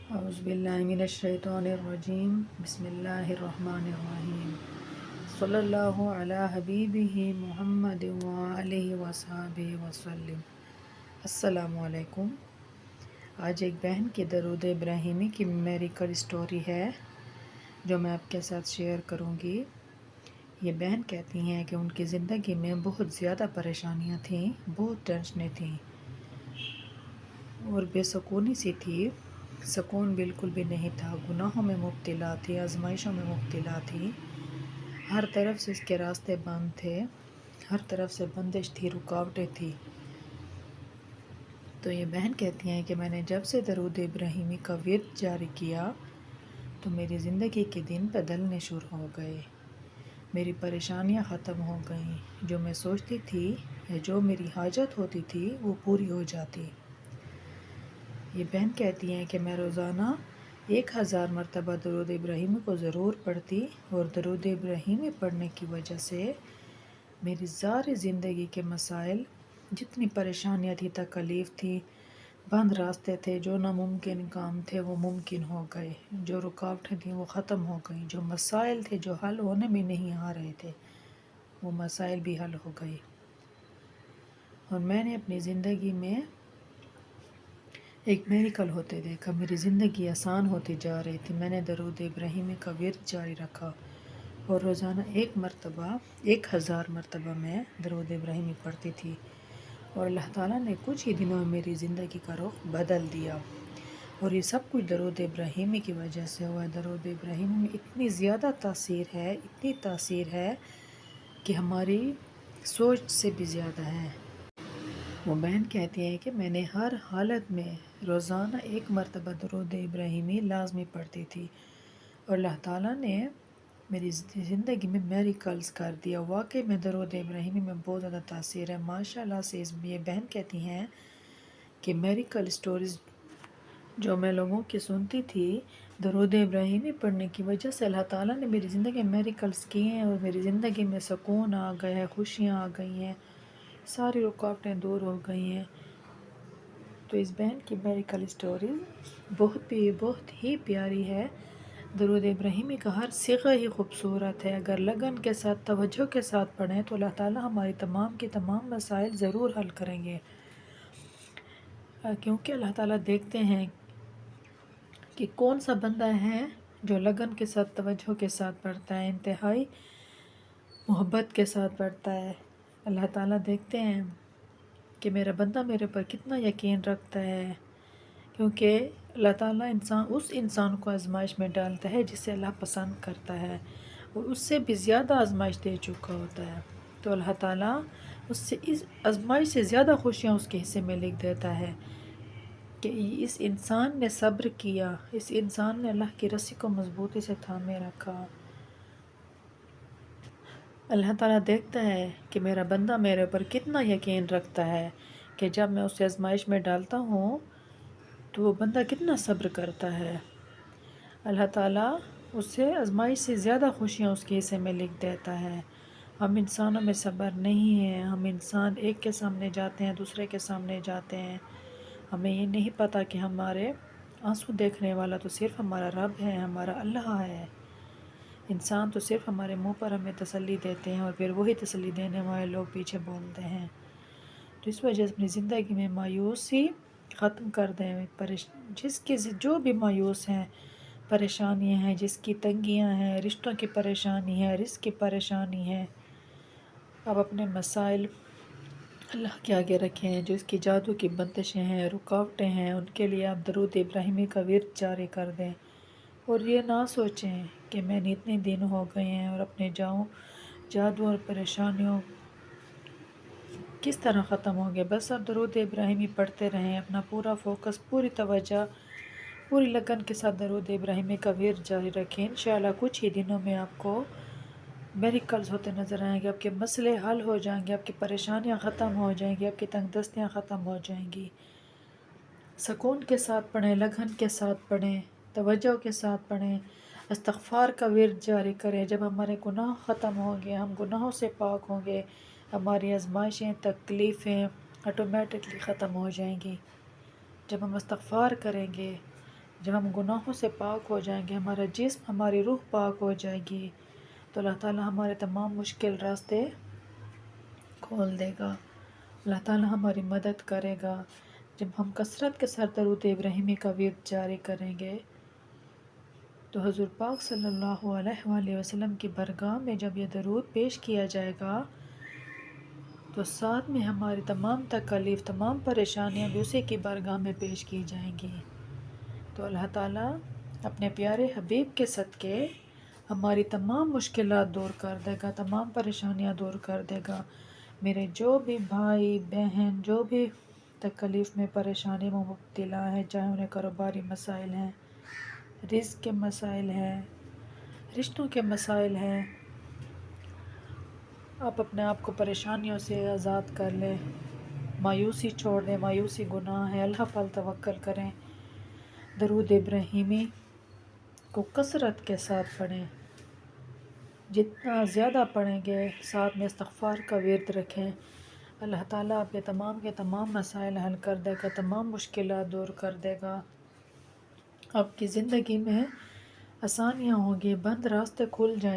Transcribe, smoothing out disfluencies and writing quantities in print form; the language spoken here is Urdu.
اعوذ باللہ من الشیطان الرجیم بسم اللہ الرحمن الرحیم صلی اللہ علی حبیبہ محمد وآلہ وصحبہ وسلم۔ السلام علیکم۔ آج ایک بہن کی درود ابراہیمی کی میریکل سٹوری ہے جو میں آپ کے ساتھ شیئر کروں گی۔ یہ بہن کہتی ہیں کہ ان کی زندگی میں بہت زیادہ پریشانیاں تھیں، بہت ٹینشنیں تھیں اور بے سکونی سی تھی، سکون بالکل بھی نہیں تھا، گناہوں میں مبتلا تھی، آزمائشوں میں مبتلا تھی، ہر طرف سے اس کے راستے بند تھے، ہر طرف سے بندش تھی، رکاوٹیں تھی۔ تو یہ بہن کہتی ہیں کہ میں نے جب سے درود ابراہیمی کا ورد جاری کیا تو میری زندگی کے دن بدلنے شروع ہو گئے، میری پریشانیاں ختم ہو گئیں، جو میں سوچتی تھی یا جو میری حاجت ہوتی تھی وہ پوری ہو جاتی۔ یہ بہن کہتی ہیں کہ میں روزانہ 1000 مرتبہ درود ابراہیمی کو ضرور پڑھتی اور درود ابراہیمی پڑھنے کی وجہ سے میری ساری زندگی کے مسائل، جتنی پریشانیاں تھی، تکلیف تھی، بند راستے تھے، جو ناممکن کام تھے وہ ممکن ہو گئے، جو رکاوٹیں تھیں وہ ختم ہو گئیں، جو مسائل تھے جو حل ہونے میں نہیں آ رہے تھے وہ مسائل بھی حل ہو گئے۔ اور میں نے اپنی زندگی میں ایک میریکل ہوتے دیکھا، میری زندگی آسان ہوتی جا رہی تھی۔ میں نے درود ابراہیمی کا ورد جاری رکھا اور روزانہ 1000 مرتبہ میں درود ابراہیمی پڑھتی تھی، اور اللہ تعالیٰ نے کچھ ہی دنوں میں میری زندگی کا رخ بدل دیا، اور یہ سب کچھ درود ابراہیمی کی وجہ سے ہوا ہے۔ درود ابراہیمی میں اتنی زیادہ تاثیر ہے، اتنی تاثیر ہے کہ ہماری سوچ سے بھی زیادہ ہے۔ وہ بہن کہتی ہیں کہ میں نے ہر حالت میں روزانہ 1 مرتبہ درود ابراہیمی لازمی پڑھتی تھی، اور اللہ تعالیٰ نے میری زندگی میں میریکلز کر دیا۔ واقعی میں درود ابراہیمی میں بہت زیادہ تاثیر ہے۔ ماشاءاللہ سے یہ بہن کہتی ہیں کہ میریکل سٹوریز جو میں لوگوں کی سنتی تھی، درود ابراہیمی پڑھنے کی وجہ سے اللہ تعالیٰ نے میری زندگی میں میریکلز کیے ہیں، اور میری زندگی میں سکون آ گیا ہے، خوشیاں آ گئی ہیں، ساری رکاوٹیں دور ہو گئی ہیں۔ تو اس بہن کی میریکل سٹوریز بہت ہی پیاری ہے۔ درود ابراہیمی کا ہر صیغہ ہی خوبصورت ہے۔ اگر لگن کے ساتھ، توجہ کے ساتھ پڑھیں تو اللہ تعالیٰ ہماری تمام کی تمام مسائل ضرور حل کریں گے، کیونکہ اللہ تعالیٰ دیکھتے ہیں کہ کون سا بندہ ہے جو لگن کے ساتھ، توجہ کے ساتھ پڑھتا ہے، انتہائی محبت کے ساتھ پڑھتا ہے۔ اللہ تعالیٰ دیکھتے ہیں کہ میرا بندہ میرے پر کتنا یقین رکھتا ہے، کیونکہ اللہ تعالیٰ اس انسان کو آزمائش میں ڈالتا ہے جسے اللہ پسند کرتا ہے، اور اس سے بھی زیادہ آزمائش دے چکا ہوتا ہے، تو اللہ تعالیٰ اس آزمائش سے زیادہ خوشیاں اس کے حصے میں لکھ دیتا ہے کہ اس انسان نے صبر کیا، اس انسان نے اللہ کی رسی کو مضبوطی سے تھامے رکھا۔ اللہ تعالیٰ دیکھتا ہے کہ میرا بندہ میرے پر کتنا یقین رکھتا ہے، کہ جب میں اسے آزمائش میں ڈالتا ہوں تو وہ بندہ کتنا صبر کرتا ہے۔ اللہ تعالیٰ اس سے آزمائش سے زیادہ خوشیاں اس کے حصے میں لکھ دیتا ہے۔ ہم انسانوں میں صبر نہیں ہے، ہم انسان ایک کے سامنے جاتے ہیں، دوسرے کے سامنے جاتے ہیں، ہمیں یہ نہیں پتہ کہ ہمارے آنسو دیکھنے والا تو صرف ہمارا رب ہے، ہمارا اللہ ہے۔ انسان تو صرف ہمارے منہ پر ہمیں تسلی دیتے ہیں، اور پھر وہی تسلی دینے والے لوگ پیچھے بولتے ہیں۔ تو اس وجہ سے اپنی زندگی میں مایوسی ختم کر دیں۔ جو بھی مایوس ہیں، پریشانیاں ہیں، جس کی تنگیاں ہیں، رشتوں کی پریشانی ہے، رزق کی پریشانی ہے، اب اپنے مسائل اللہ کے آگے رکھیں۔ جو اس کی جادو کی بندشیں ہیں، رکاوٹیں ہیں، ان کے لیے آپ درود ابراہیمی کا ورد جاری کر دیں، اور یہ نہ سوچیں کہ میں نے اتنے دن ہو گئے ہیں اور اپنے جادو اور پریشانیوں کس طرح ختم ہوں گے۔ بس آپ درود ابراہیمی پڑھتے رہیں، اپنا پورا فوکس، پوری توجہ، پوری لگن کے ساتھ درود ابراہیمی کا ورد جاری رکھیں۔ انشاءاللہ کچھ ہی دنوں میں آپ کو میریکلز ہوتے نظر آئیں گے، آپ کے مسئلے حل ہو جائیں گے، آپ کی پریشانیاں ختم ہو جائیں گی، آپ کی تنگ دستیاں ختم ہو جائیں گی۔ سکون کے ساتھ پڑھیں، لگن کے ساتھ پڑھیں، توجہ کے ساتھ پڑھیں، استغفار کا ورد جاری کریں۔ جب ہمارے گناہ ختم ہوں گے، ہم گناہوں سے پاک ہوں گے، ہماری آزمائشیں، تکلیفیں آٹومیٹکلی ختم ہو جائیں گی۔ جب ہم استغفار کریں گے جب ہم گناہوں سے پاک ہو جائیں گے، ہمارا جسم ہماری روح پاک ہو جائے گی، تو اللہ تعالیٰ ہمارے تمام مشکل راستے کھول دے گا، اللہ تعالیٰ ہماری مدد کرے گا۔ جب ہم کثرت کے ساتھ درود ابراہیمی کا ورد جاری کریں گے تو حضور پاک صلی اللہ علیہ وآلہ وسلم کی بارگاہ میں جب یہ درود پیش کیا جائے گا تو ساتھ میں ہماری تمام تکالیف، تمام پریشانیاں بھی اسی کی بارگاہ میں پیش کی جائیں گی، تو اللہ تعالیٰ اپنے پیارے حبیب کے صدقے ہماری تمام مشکلات دور کر دے گا، تمام پریشانیاں دور کر دے گا۔ میرے جو بھی بھائی بہن جو بھی تکلیف میں پریشانی میں مبتلا ہے، چاہے انہیں کاروباری مسائل ہیں، رزق کے مسائل ہیں، رشتوں کے مسائل ہیں، آپ اپنے آپ کو پریشانیوں سے آزاد کر لیں، مایوسی چھوڑ دیں، مایوسی گناہ ہے، اللہ پر توکل کریں، درود ابراہیمی کو کثرت کے ساتھ پڑھیں، جتنا زیادہ پڑھیں گے، ساتھ میں استغفار کا ورد رکھیں، اللہ تعالیٰ آپ کے تمام مسائل حل کر دے گا، تمام مشکلات دور کر دے گا، آپ کی زندگی میں آسانیاں ہوں گی، بند راستے کھل جائیں